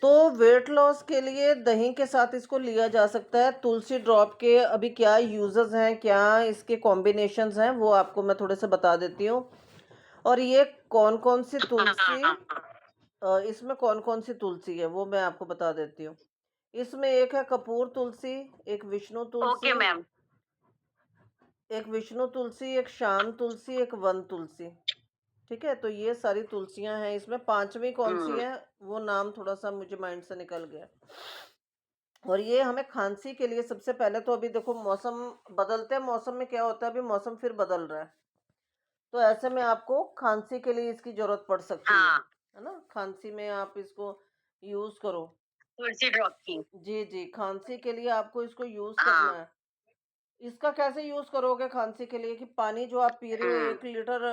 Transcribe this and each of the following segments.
तो weight loss के लिए दही के साथ इसको लिया जा सकता है। तुलसी ड्रॉप के अभी क्या यूजेस हैं, क्या इसके कॉम्बिनेशंस हैं, वो आपको मैं थोड़े से बता देती हूँ। और ये कौन-कौन सी हाँ, हाँ, तुलसी हाँ, हाँ। इसमें कौन-कौन सी तुलसी है, वो मैं आपको बता देती हूँ। इसमें एक है कपूर तुलसी, एक विष्णु ओके तुलसी, मैम। एक शाम तुलसी, एक वन तुलसी। ठीक है? तो ये सारी तुलसियाँ हैं इसमें। 5वीं कौन-सी हुँ, है, वो नाम थोड़ा-सा मुझे माइंड से निकल गया। और ये हमें खांसी के लिए सबसे पहले तो अभी देखो मौसम बदलते मौसम में क्या होता है, अभी मौसम फिर बदल रहा है। तो ऐसे में आपको खांसी के लिए इसकी ज़रूरत पड़ सकती हाँ, है ना? खांसी में आप इसको यूज़ करो। तुलसी ड्रॉप की। जी, जी, खांसी के लिए आपको इसको यूज़ करना हाँ, है। इसका कैसे यूज़ करोगे खांसी के लिए कि पानी जो आप पी रहे हो हुँ। 1 लीटर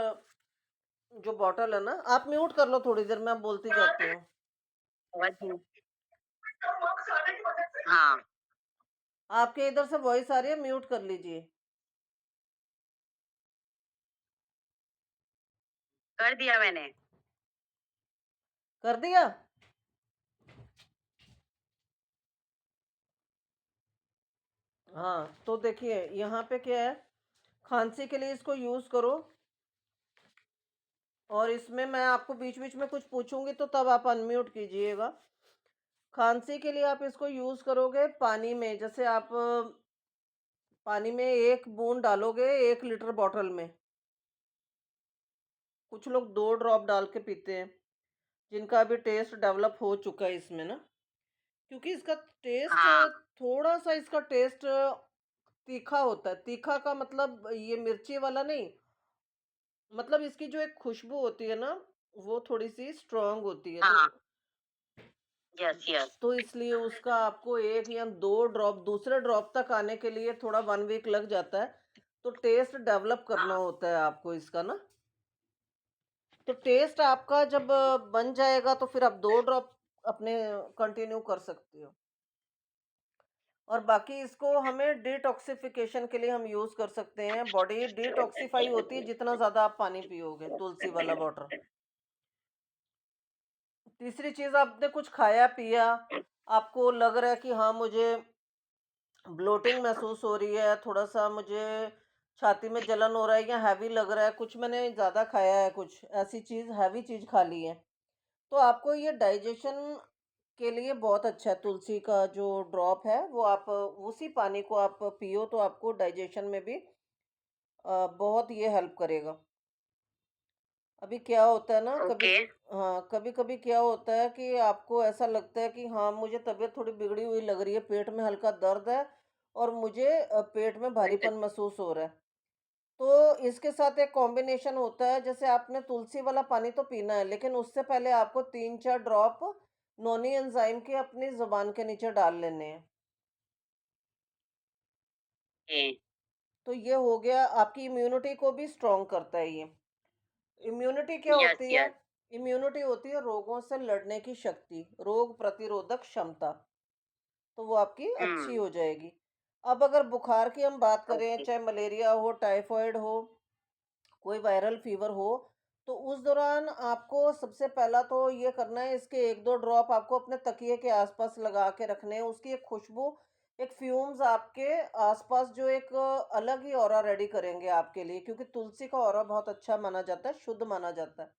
जो बॉटल है ना, आप म्यूट कर लो थोड़ी देर, मैं बोलती जाती हूँ। वही। हाँ, आपके इधर से वॉइस आ रही है, म्यूट कर लीजिए। कर दिया मैंने। कर दिया? हाँ, तो देखिए यहाँ पे क्या है, खांसी के लिए इसको यूज़ करो। और इसमें मैं आपको बीच-बीच में कुछ पूछूँगी तो तब आप अनम्यूट कीजिएगा। खांसी के लिए आप इसको यूज़ करोगे पानी में, जैसे आप पानी में 1 बूँद डालोगे 1 लीटर बॉटल में। कुछ लोग 2 ड्रॉप डाल के पीते हैं, जिनका अभी टेस्ट डेवलप हो चुका है इसमें ना। क्योंकि इसका टेस्ट हाँ, थोड़ा-सा इसका टेस्ट तीखा होता है। तीखा का मतलब ये मिर्ची वाला नहीं, मतलब इसकी जो एक खुशबू होती है ना, वो थोड़ी-सी स्ट्रॉन्ग होती है। हाँ, यस, यस। तो इसलिए उसका आपको 1 या 2 ड्रॉप दूसरे ड्रॉप तक आने के लिए थोड़ा 1 वीक लग जाता है। तो टेस्ट डेवलप करना हाँ, होता है आपको इसका ना। तो टेस्ट आपका जब बन जाएगा तो फिर आप 2 ड्रॉप अपने कंटिन्यू कर सकती हो। और बाकी इसको हमें डिटॉक्सिफिकेशन के लिए हम यूज़ कर सकते हैं। बॉडी डिटॉक्सिफाई होती है जितना ज़्यादा आप पानी पियोगे, तुलसी वाला वाटर। तीसरी चीज़, आपने कुछ खाया-पिया, आपको लग रहा है कि हाँ, मुझे ब्लोटिंग महसूस हो रही है, थोड़ा-सा मुझे छाती में जलन हो रहा है या हैवी लग रहा है, कुछ मैंने ज़्यादा खाया है, कुछ ऐसी चीज़ हैवी चीज़ खा ली है, तो आपको ये डाइजेशन के लिए बहुत अच्छा है। तुलसी का जो ड्रॉप है, वो आप उसी पानी को आप पियो तो आपको डाइजेशन में भी बहुत ये हेल्प करेगा। अभी क्या होता है ना, कभी ओके। हाँ, कभी-कभी क्या होता है कि आपको ऐसा लगता है कि हाँ, मुझे तबीयत थोड़ी बिगड़ी हुई लग रही है, पेट में हल्का दर्द है और मुझे पेट में भारीपन महसूस हो रहा है। तो इसके साथ एक कॉम्बिनेशन होता है, जैसे आपने तुलसी वाला पानी तो पीना है, लेकिन उससे पहले आपको 3-4 ड्रॉप नोनी एंजाइम के अपनी ज़ुबान के नीचे डाल लेने हैं। ओके। तो ये हो गया, आपकी इम्यूनिटी को भी स्ट्रॉन्ग करता है ये। इम्यूनिटी क्या यस, होती है? यस। इम्यूनिटी होती है रोगों से लड़ने की शक्ति, रोग प्रतिरोधक क्षमता। तो वो आपकी अच्छी हुँ, हो जाएगी। अब अगर बुखार की हम बात करें, ओके। चाहे मलेरिया हो, टाइफाइड हो, कोई वायरल फीवर हो, तो उस दौरान आपको सबसे पहला तो ये करना है, इसके 1-2 ड्रॉप आपको अपने तकिए के आसपास लगा के रखने हैं। उसकी एक खुशबू, एक फ्यूम्स आपके आसपास जो एक अलग ही ऑरा रेडी करेंगे आपके लिए, क्योंकि तुलसी का ऑरा बहुत अच्छा माना जाता है, शुद्ध माना जाता है।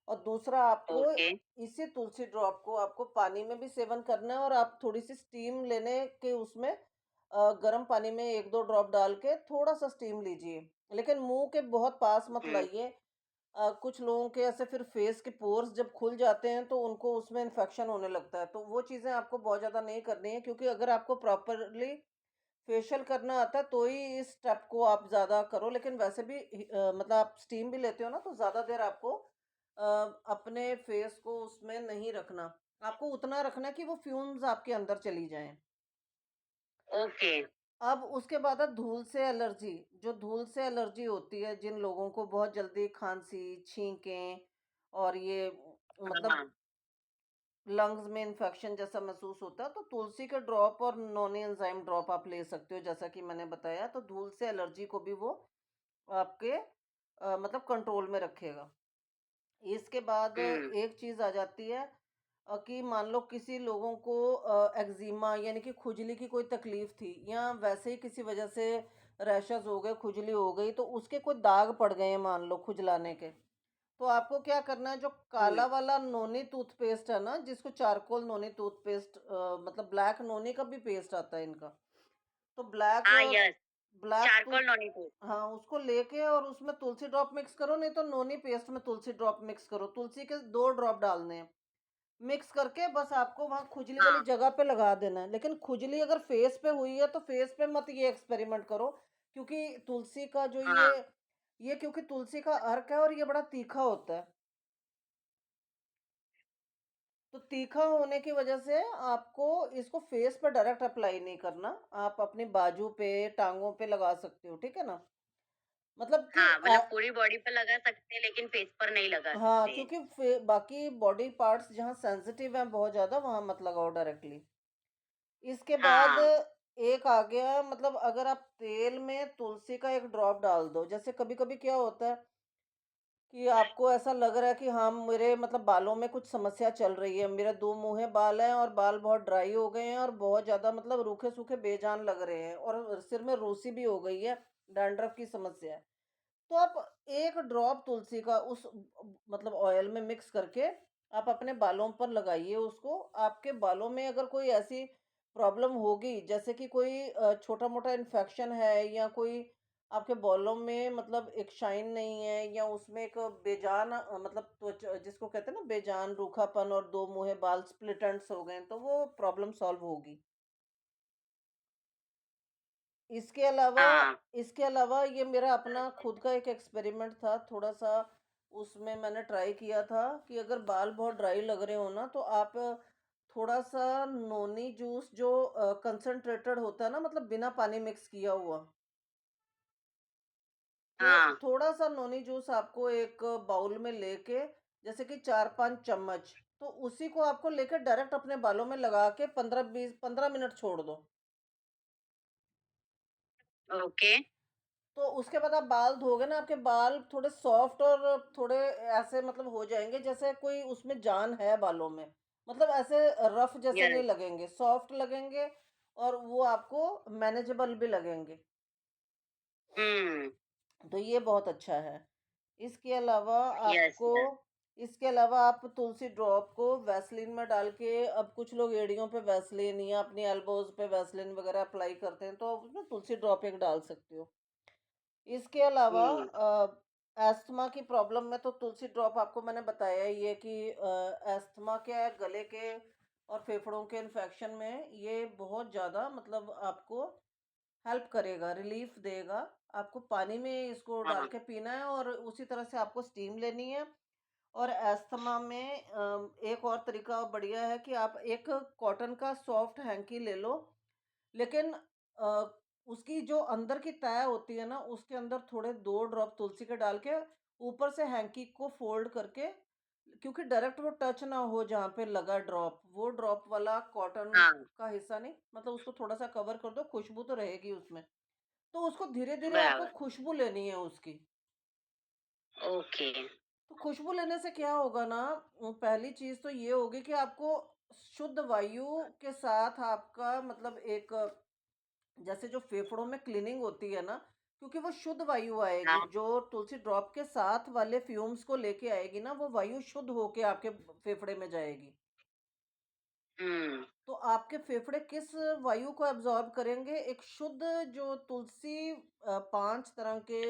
और दूसरा, आपको ओके। इसी तुलसी ड्रॉप को आपको पानी में भी सेवन करना है और आप थोड़ी-सी स्टीम लेने के उसमें गर्म पानी में 1-2 ड्रॉप डाल के थोड़ा-सा स्टीम लीजिए। लेकिन मुँह के बहुत पास मत हुँ, लाइए। कुछ लोगों के ऐसे फिर फेस के पोर्स जब खुल जाते हैं तो उनको उसमें इन्फेक्शन होने लगता है। तो वो चीज़ें आपको बहुत ज़्यादा नहीं करनी है, क्योंकि अगर आपको प्रॉपरली फेशियल करना आता है तो ही इस स्टेप को आप ज़्यादा करो। लेकिन वैसे भी मतलब आप स्टीम भी लेते हो ना, तो ज़्यादा देर आपको अपने फेस को उसमें नहीं रखना। आपको उतना रखना है कि वो फ्यूम्स आपके अंदर चली जाएँ। ओके। अब उसके बाद है धूल से एलर्जी। जो धूल से एलर्जी होती है, जिन लोगों को बहुत जल्दी खाँसी, छींकें और ये मतलब हाँ, लंग्स में इन्फेक्शन जैसा महसूस होता है, तो तुलसी के ड्रॉप और नॉनी एंजाइम ड्रॉप आप ले सकते हो, जैसा कि मैंने बताया। तो धूल से एलर्जी को भी वो आपके मतलब कंट्रोल में रखेगा। इसके बाद हुँ, एक चीज़ आ जाती है, कि मान लो किसी लोगों को एक्जिमा यानी कि खुजली की कोई तकलीफ थी, या वैसे ही किसी वजह से रैशेस हो गए, खुजली हो गई, तो उसके कोई दाग पड़ गए हैं मान लो खुजलाने के। तो आपको क्या करना है, जो हुँ। काला वाला नोनी टूथपेस्ट है ना, जिसको चारकोल नोनी टूथपेस्ट, मतलब ब्लैक नोनी का भी पेस्ट आता है इनका, तो ब्लैक हाँ, yes, black tooth, charcoal Noni tooth. हाँ, उसको लेके और उसमें तुलसी ड्रॉप मिक्स करो, नहीं तो नोनी पेस्ट में तुलसी ड्रॉप मिक्स करो, तुलसी के 2 ड्रॉप डालने हैं। मिक्स करके बस आपको वहाँ खुजली वाली हाँ, जगह पे लगा देना है। लेकिन खुजली अगर फेस पे हुई है तो फेस पे मत ये एक्सपेरिमेंट करो, क्योंकि तुलसी का जो हाँ, ये क्योंकि तुलसी का अर्क है और ये बड़ा तीखा होता है। तो तीखा होने की वजह से आपको इसको फेस पे डायरेक्ट अप्लाई नहीं करना। आप अपनी बाजू पे, टाँगों पे लगा सकते हो, ठीक है ना? मतलब कि हाँ, मतलब पूरी बॉडी पे लगा सकते हैं लेकिन फेस पर नहीं लगा हाँ, सकते। क्योंकि बाकी बॉडी पार्ट्स जहाँ सेंसिटिव हैं बहुत ज़्यादा, वहाँ मत लगाओ डायरेक्टली। इसके बाद हाँ, एक आ गया, मतलब अगर आप तेल में तुलसी का एक ड्रॉप डाल दो, जैसे कभी कभी क्या होता है कि आपको ऐसा लग रहा है कि हाँ, मेरे मतलब बालों में कुछ समस्या चल रही है, मेरे दो मुंहे बाल हैं और बाल बहुत ड्राई हो गए हैं और बहुत ज्यादा मतलब रूखे सूखे बेजान लग रहे हैं और सिर में रूसी भी हो गई है, डैंड्रफ की समस्या है। तो आप एक ड्रॉप तुलसी का उस मतलब ऑयल में मिक्स करके आप अपने बालों पर लगाइए उसको। आपके बालों में अगर कोई ऐसी प्रॉब्लम होगी, जैसे कि कोई छोटा मोटा इन्फेक्शन है, या कोई आपके बालों में मतलब एक शाइन नहीं है, या उसमें एक बेजान मतलब त्वचा जिसको कहते हैं ना, बेजान रूखापन और दो मुंहे बाल स्प्लिट एंड्स हो गए, तो वो प्रॉब्लम सॉल्व होगी। इसके अलावा हाँ, इसके अलावा ये मेरा अपना खुद का एक एक्सपेरिमेंट था, थोड़ा-सा उसमें मैंने ट्राई किया था कि अगर बाल बहुत ड्राई लग रहे हो ना, तो आप थोड़ा-सा नोनी जूस जो कंसंट्रेटेड होता है ना, मतलब बिना पानी मिक्स किया हुआ, हाँ, थोड़ा-सा नोनी जूस आपको एक बाउल में लेके, जैसे कि 4-5 चम्मच, तो उसी को आपको लेके डायरेक्ट अपने बालों में लगा के 15 मिनट छोड़ दो। ओके, तो उसके बाद आप बाल धोगे ना, आपके बाल थोड़े सॉफ्ट और थोड़े ऐसे मतलब हो जाएँगे जैसे कोई उसमें जान है बालों में। मतलब ऐसे रफ़ जैसे नहीं यस, लगेंगे, सॉफ्ट लगेंगे और वो आपको मैनेजेबल भी लगेंगे। हुँ, तो ये बहुत अच्छा है। इसके अलावा यस, आपको यस, इसके अलावा आप तुलसी ड्रॉप को वैसलीन में डाल के, अब कुछ लोग एड़ियों पे वैसलीन या अपनी एल्बोज़ पे वैसलीन वग़ैरह अप्लाई करते हैं, तो आप उसमें तुलसी ड्रॉप एक डाल सकते हो। इसके अलावा हुँ, अस्थमा की प्रॉब्लम में तो तुलसी ड्रॉप आपको मैंने बताया ही है कि अस्थमा क्या है, गले के और फेफड़ों के इन्फेक्शन में ये बहुत ज़्यादा मतलब आपको हेल्प करेगा, रिलीफ देगा। आपको पानी में इसको डाल हाँ, के पीना है और उसी तरह से आपको स्टीम लेनी है। और अस्थमा में एक और तरीका बढ़िया है कि आप एक कॉटन का सॉफ्ट हैंकी ले लो, लेकिन उसकी जो अंदर की तह होती है ना, उसके अंदर थोड़े 2 ड्रॉप तुलसी के डाल के ऊपर से हैंकी को फ़ोल्ड करके, क्योंकि डायरेक्ट वो टच ना हो जहाँ पे लगा ड्रॉप, वो ड्रॉप वाला कॉटन हाँ, का हिस्सा नहीं, मतलब उसको थोड़ा-सा कवर कर दो, खुशबू तो रहेगी उसमें। तो उसको धीरे-धीरे आपको बराबर, खुशबू लेनी है उसकी। ओके, तो खुशबू लेने से क्या होगा ना, पहली चीज़ तो ये होगी कि आपको शुद्ध वायु के साथ आपका मतलब एक जैसे जो फेफड़ों में क्लीनिंग होती है ना, क्योंकि वो शुद्ध वायु आएगी, हाँ, जो तुलसी ड्रॉप के साथ वाले फ्यूम्स को लेके आएगी ना, वो वायु शुद्ध होके आपके फेफड़े में जाएगी। हुँ, तो आपके फेफड़े किस वायु को एब्जॉर्ब करेंगे, एक शुद्ध जो तुलसी 5 तरह के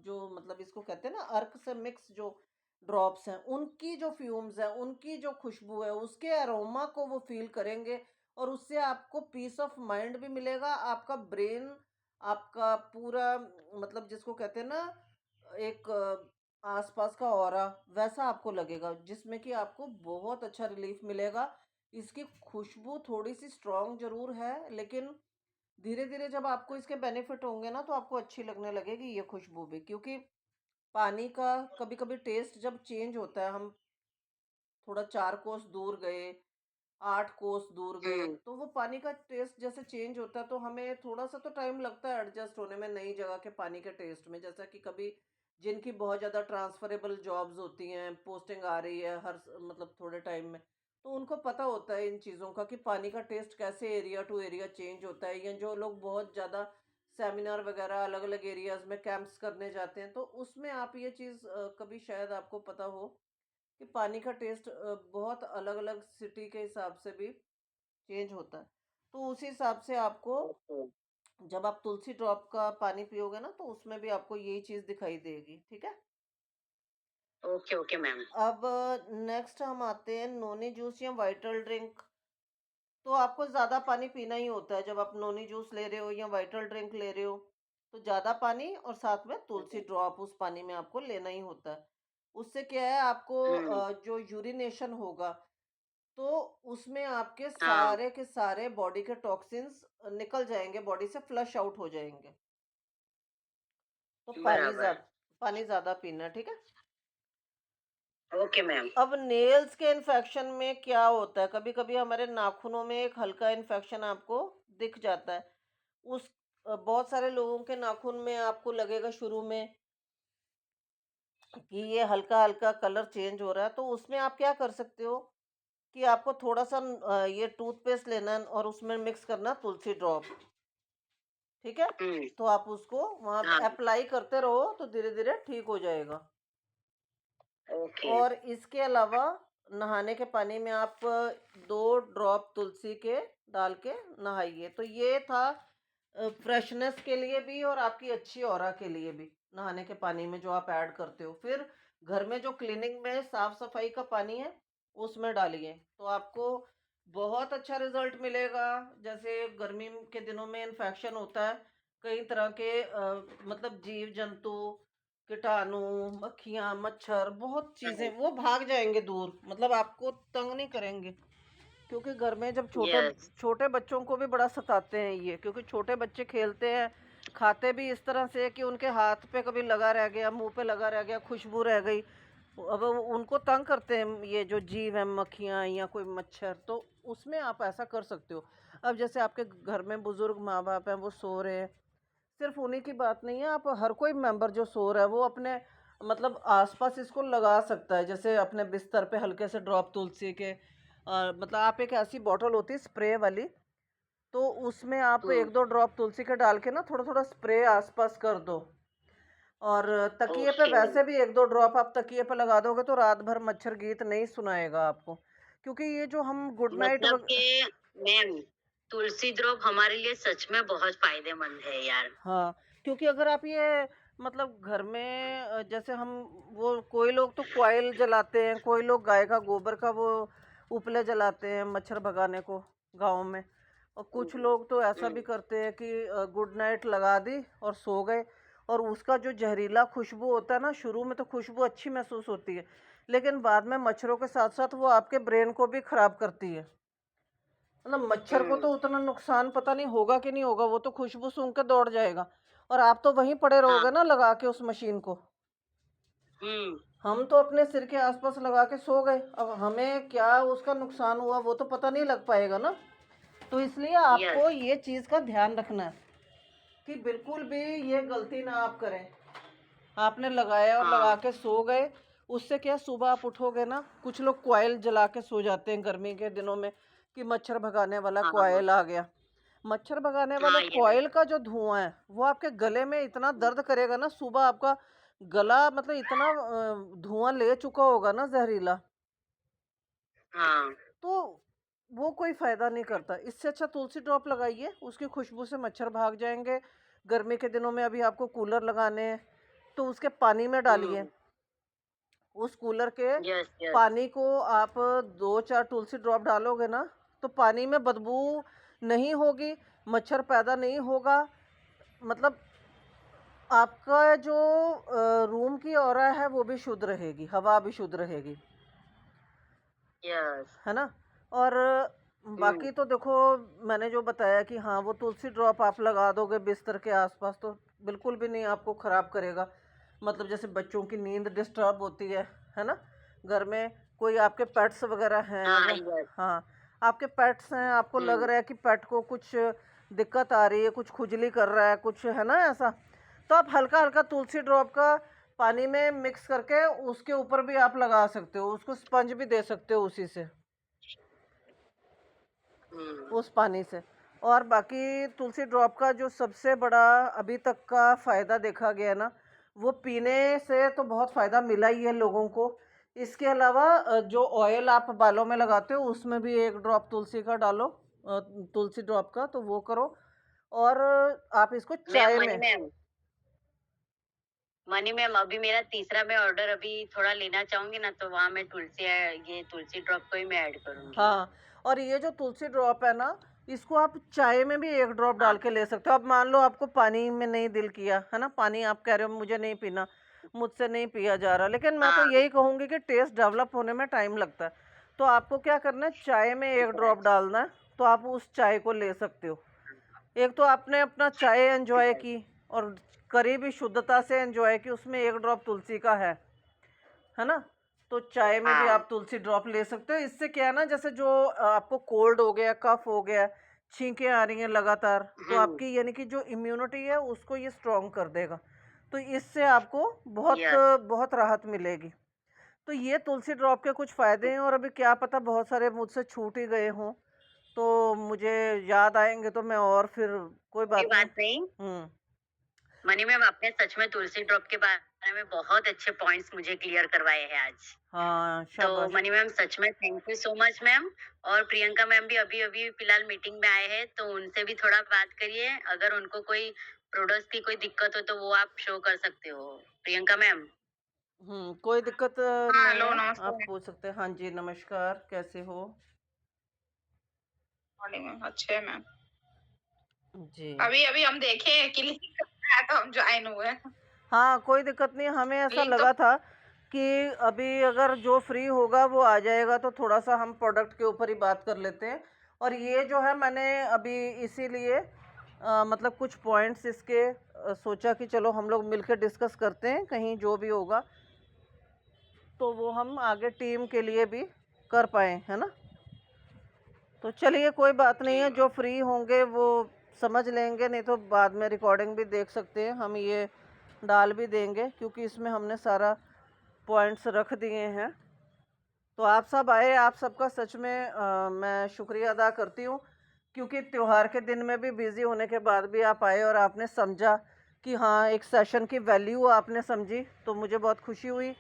जो मतलब इसको कहते हैं ना अर्क से मिक्स जो ड्रॉप्स हैं, उनकी जो फ्यूम्स हैं, उनकी जो खुशबू है, उसके अरोमा को वो फील करेंगे और उससे आपको पीस ऑफ माइंड भी मिलेगा। आपका ब्रेन, आपका पूरा मतलब जिसको कहते हैं ना एक आसपास का ऑरा, वैसा आपको लगेगा, जिसमें कि आपको बहुत अच्छा रिलीफ मिलेगा। इसकी खुशबू थोड़ी-सी स्ट्रॉन्ग ज़रूर है, लेकिन धीरे-धीरे जब आपको इसके बेनिफिट होंगे ना, तो आपको अच्छी लगने लगेगी ये खुशबू भी। क्योंकि पानी का कभी-कभी टेस्ट जब चेंज होता है, हम थोड़ा 4 कोस दूर गए, 8 कोस दूर गए, हुँ, तो वो पानी का टेस्ट जैसे चेंज होता है, तो हमें थोड़ा-सा तो टाइम लगता है एडजस्ट होने में नई जगह के पानी के टेस्ट में। जैसा कि कभी जिनकी बहुत ज़्यादा ट्रांसफरेबल जॉब्स होती हैं, पोस्टिंग आ रही है हर मतलब थोड़े टाइम में, तो उनको पता होता है इन चीज़ों का कि पानी का टेस्ट कैसे एरिया टू एरिया चेंज होता है, या जो लोग बहुत ज़्यादा सेमिनार वगैरह अलग-अलग एरियाज़ में कैंप्स करने जाते हैं, तो उसमें आप ये चीज़ कभी शायद आपको पता हो कि पानी का टेस्ट बहुत अलग-अलग सिटी के हिसाब से भी चेंज होता है। तो उसी हिसाब से आपको ओके, जब आप तुलसी ड्रॉप का पानी पियोगे ना, तो उसमें भी आपको यही चीज़ दिखाई देगी, ठीक है? Okay, okay ma'am. अब नेक्स्ट हम आते हैं नोनी जूस या वाइटल ड्रिंक। तो आपको ज़्यादा पानी पीना ही होता है जब आप नोनी जूस ले रहे हो या वाइटल ड्रिंक ले रहे हो, तो ज़्यादा पानी और साथ में तुलसी ड्रॉप उस पानी में आपको लेना ही होता है। उससे क्या है, आपको हुँ, जो यूरिनेशन होगा, तो उसमें आपके हाँ, सारे के सारे बॉडी के टॉक्सिन्स निकल जाएँगे, बॉडी से फ्लश आउट हो जाएँगे। तो बराबर। पानी ज़्यादा पीना, ठीक है? Okay ma'am. अब नेल्स के इन्फेक्शन में क्या होता है, कभी-कभी हमारे नाखूनों में एक हल्का इन्फेक्शन आपको दिख जाता है। उस बहुत सारे लोगों के नाखून में आपको लगेगा शुरू में कि ये हल्का-हल्का कलर चेंज हो रहा है, तो उसमें आप क्या कर सकते हो कि आपको थोड़ा-सा ये टूथपेस्ट लेना है और उसमें मिक्स करना तुलसी ड्रॉप, ठीक है? हुँ, तो आप उसको वहाँ हाँ, पे अप्लाई करते रहो, तो धीरे-धीरे ठीक हो जाएगा। ओके, और इसके अलावा नहाने के पानी में आप 2 ड्रॉप तुलसी के डाल के नहाइए। तो ये था फ्रेशनेस के लिए भी और आपकी अच्छी ऑरा के लिए भी, नहाने के पानी में जो आप ऐड करते हो। फिर घर में जो क्लीनिंग में साफ-सफाई का पानी है, उसमें डालिए। तो आपको बहुत अच्छा रिज़ल्ट मिलेगा। जैसे गर्मी के दिनों में इन्फेक्शन होता है, कई तरह के मतलब जीव-जंतु, कीटाणु, मक्खियाँ, मच्छर, बहुत हुँ, चीज़ें वो भाग जाएँगे दूर, मतलब आपको तंग नहीं करेंगे। क्योंकि घर में जब छोटे यस, छोटे बच्चों को भी बड़ा सताते हैं ये, क्योंकि छोटे बच्चे खेलते हैं, खाते भी इस तरह से कि उनके हाथ पे कभी लगा रह गया, मुँह पे लगा रह गया, खुशबू रह गई। अब उनको तंग करते हैं ये जो जीव हैं, मक्खियाँ या कोई मच्छर, तो उसमें आप ऐसा कर सकते हो। अब जैसे आपके घर में बुज़ुर्ग माँ-बाप हैं, वो सो रहे हैं, सिर्फ उन्हीं की बात नहीं है, आप हर कोई मेंबर जो सो रहा है वो अपने मतलब आसपास इसको लगा सकता है। जैसे अपने बिस्तर पे हल्के से ड्रॉप तुलसी के मतलब आप एक ऐसी बॉटल होती है स्प्रे वाली, तो उसमें आप हुँ, 1-2 ड्रॉप तुलसी के डाल के ना थोड़ा-थोड़ा स्प्रे आसपास कर दो। और तकिए पे ओके। वैसे भी 1-2 ड्रॉप आप तकिए पे लगा दोगे तो रात भर मच्छर गीत नहीं सुनाएगा आपको। क्योंकि ये जो हम गुड नाइट मतलब कि मैम, तुलसी द्रोप हमारे लिए सच में बहुत फ़ायदेमंद है यार। हाँ, क्योंकि अगर आप ये मतलब घर में जैसे हम वो कोई लोग तो कॉइल जलाते हैं, कोई लोग गाय का गोबर का वो उपले जलाते हैं मच्छर भगाने को गाँव में। और हुँ, कुछ लोग तो ऐसा भी हुँ, करते हैं कि गुड नाइट लगा दी और सो गए, और उसका जो ज़हरीला खुशबू होता है ना, शुरू में तो खुशबू अच्छी महसूस होती है, लेकिन बाद में मच्छरों के साथ-साथ वो आपके ब्रेन को भी खराब करती है। मतलब मच्छर को हुँ, तो उतना नुकसान पता नहीं होगा कि नहीं होगा, वो तो खुशबू सूंघ के दौड़ जाएगा और आप तो वहीं पड़े हाँ, रहोगे ना लगा के उस मशीन को। हुँ, हम तो अपने सिर के आसपास लगा के सो गए, अब हमें क्या उसका नुकसान हुआ वो तो पता नहीं लग पाएगा ना। तो इसलिए आपको यस, ये चीज़ का ध्यान रखना है कि बिल्कुल भी ये गलती ना आप करें। आपने लगाया और हाँ, लगा के सो गए, उससे क्या सुबह आप उठोगे ना, कुछ लोग कॉइल जला के सो जाते हैं गर्मी के दिनों में कि मच्छर भगाने वाला हाँ, कॉइल आ गया। मच्छर भगाने वाले हाँ, यस, कॉइल का जो धुआं है वो आपके गले में इतना दर्द करेगा ना, सुबह आपका गला मतलब इतना धुआं ले चुका होगा ना जहरीला, हाँ, तो वो कोई फायदा नहीं करता। इससे अच्छा तुलसी ड्रॉप लगाइए, उसकी खुशबू से मच्छर भाग जाएंगे। गर्मी के दिनों में अभी आपको कूलर लगाने हैं, तो उसके पानी में डालिए। हुँ, उस कूलर के यस, यस, पानी को आप 2-4 तुलसी ड्रॉप डालोगे ना, तो पानी में बदबू नहीं होगी, मच्छर पैदा नहीं होगा। मतलब आपका जो रूम की ऑरा है वो भी शुद्ध रहेगी, हवा भी शुद्ध रहेगी, यस, है ना? और हुँ, बाकी तो देखो, मैंने जो बताया कि हाँ, वो तुलसी ड्रॉप आप लगा दोगे बिस्तर के आसपास तो बिल्कुल भी नहीं आपको ख़राब करेगा। मतलब जैसे बच्चों की नींद डिस्टर्ब होती है ना? घर में कोई आपके पेट्स वगैरह हैं हाँ, अगर, यस, हाँ, आपके पेट्स हैं, आपको लग हुँ, रहा है कि पेट को कुछ दिक्कत आ रही है, कुछ खुजली कर रहा है, कुछ है ना ऐसा, तो आप हल्का-हल्का तुलसी ड्रॉप का पानी में मिक्स करके उसके ऊपर भी आप लगा सकते हो, उसको स्पंज भी दे सकते हो उसी से। हम्म। उस पानी से। और बाकी तुलसी ड्रॉप का जो सबसे बड़ा अभी तक का फ़ायदा देखा गया है ना, वो पीने से तो बहुत फ़ायदा मिला ही है लोगों को। इसके अलावा जो ऑयल आप बालों में लगाते हो उसमें भी 1 ड्रॉप तुलसी का डालो, तुलसी ड्रॉप का, तो वो करो। और आप इसको मैम, चाय मनी में। मैम, मनी मैम, अभी मेरा तीसरा मैं ऑर्डर अभी थोड़ा लेना चाहूंगी ना, तो वहाँ मैं ये तुलसी ड्रॉप को ही मैं ऐड करूंगी। हाँ, और ये जो तुलसी ड्रॉप है ना, इसको आप चाय में भी 1 ड्रॉप हाँ। डाल के ले सकते हो। अब मान लो आपको पानी में नहीं दिल किया, है ना? पानी आप कह रहे हो मुझे नहीं पीना, मुझसे नहीं पिया जा रहा, लेकिन मैं तो हाँ। यही कहूँगी कि टेस्ट डेवलप होने में टाइम लगता है। तो आपको क्या करना है, चाय में 1 ड्रॉप डालना है, तो आप उस चाय को ले सकते हो। एक तो आपने अपना चाय एन्जॉय की और करी भी शुद्धता से एन्जॉय की, उसमें 1 ड्रॉप तुलसी का है ना? तो चाय में भी हाँ। आप तुलसी ड्रॉप ले सकते हो। इससे क्या है ना, जैसे जो आपको कोल्ड हो गया, कफ हो गया, छींकें आ रही हैं लगातार, तो हम्म। आपकी यानी कि जो इम्यूनिटी है उसको ये स्ट्रॉन्ग कर देगा। तो इससे आपको बहुत यस। बहुत राहत मिलेगी। तो ये तुलसी ड्रॉप के कुछ फ़ायदे हैं, और अभी क्या पता बहुत सारे मुझसे छूट ही गए हों, तो मुझे याद आएँगे तो मैं और फिर कोई कोई बात नहीं। बात नहीं। हुँ। मनी मैम, आपने सच में तुलसी ड्रॉप के बारे में बहुत अच्छे पॉइंट्स मुझे क्लियर करवाए हैं आज। हाँ, तो शाबाश! मनी मैम, सच में thank you so much ma'am. और प्रियंका मैम भी अभी अभी फिलहाल मीटिंग में आए हैं, तो उनसे भी थोड़ा बात करिए। अगर उनको कोई प्रोडक्ट्स की कोई दिक्कत हो तो वो आप शो कर सकते हो। प्रियंका मैम। कोई दिक्कत हाँ, नहीं हेलो, है, आप नमस्ते। पूछ सकते हैं। हाँ जी, नमस्कार, कैसे हो? मॉर्निंग में अच्छे हैं मैम। जी। अभी-अभी हम देखे हैं कि लिंक आया तो हम जॉइन हुए। हाँ, कोई दिक्कत नहीं, हमें ऐसा लिंक तो लगा था कि अभी अगर जो फ्री होगा वो आ जाएगा, तो थोड़ा-सा हम प्रोडक्ट के ऊपर ही बात कर लेते हैं। और ये जो है मैंने अभी इसीलिए मतलब कुछ पॉइंट्स इसके सोचा कि चलो हम लोग मिलके डिस्कस करते हैं, कहीं जो भी होगा, तो वो हम आगे टीम के लिए भी कर पाएँ, है ना? तो चलिए कोई बात नहीं जी है, मैम। जो फ्री होंगे वो समझ लेंगे, नहीं तो बाद में रिकॉर्डिंग भी देख सकते हैं, हम ये डाल भी देंगे क्योंकि इसमें हमने सारा पॉइंट्स रख दिए हैं। तो आप सब आए, आप सबका सच में मैं शुक्रिया अदा करती हूँ, क्योंकि त्योहार के दिन में भी बिज़ी होने के बाद भी आप आए और आपने समझा कि हाँ, एक सेशन की वैल्यू आपने समझी, तो मुझे बहुत खुशी हुई।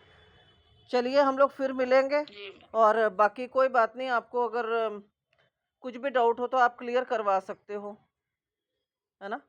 चलिए हम लोग फिर मिलेंगे, जी मैम। और बाकी कोई बात नहीं, आपको अगर कुछ भी डाउट हो तो आप क्लियर करवा सकते हो, है ना?